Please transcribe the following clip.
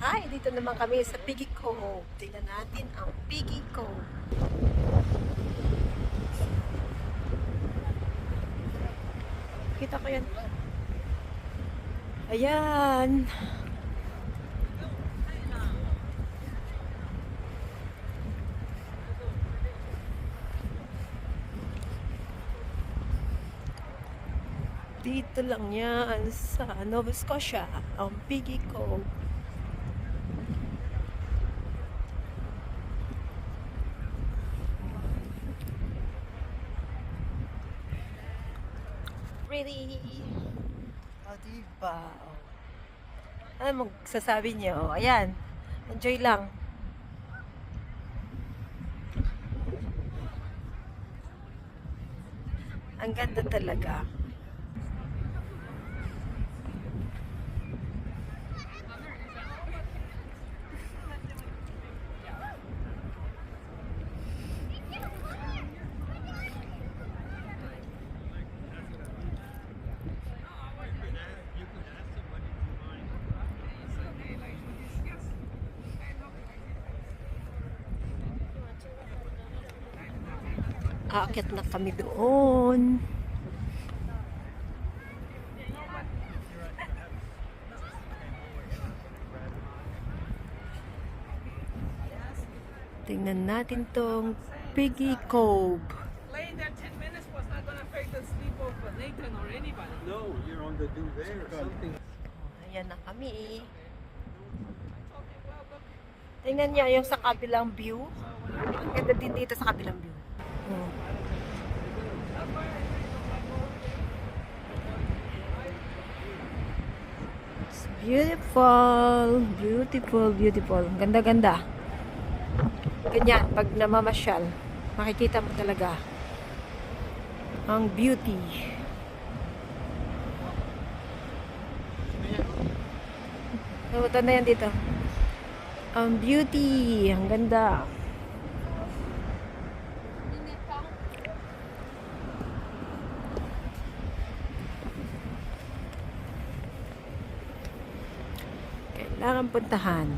Hi, dito naman kami sa Piggy Cove. Tingnan natin ang Piggy Cove. Kita ko yan. Ayan. Dito lang yan sa Nova Scotia, ang Piggy Cove. Pretty. O, diba? Ano magsasabi niyo? Ayan. Enjoy lang. Ang ganda talaga. Aakyat na kami doon. Tingnan natin tong Piggy Cove. Laying there 10 minutes was not going to affect the sleep of Nathan or anybody. No, you're on the duvet or something. Ayan na kami. Tingnan niya yung sa kabilang view. Ang ganda din dito sa kabilang view. It's beautiful. Beautiful, beautiful. Ganda-ganda. Ganyan, pag namamasyal, makikita mo talaga ang beauty. Nabutan na yan dito. Ang beauty. Ang ganda. Kailangan puntahan.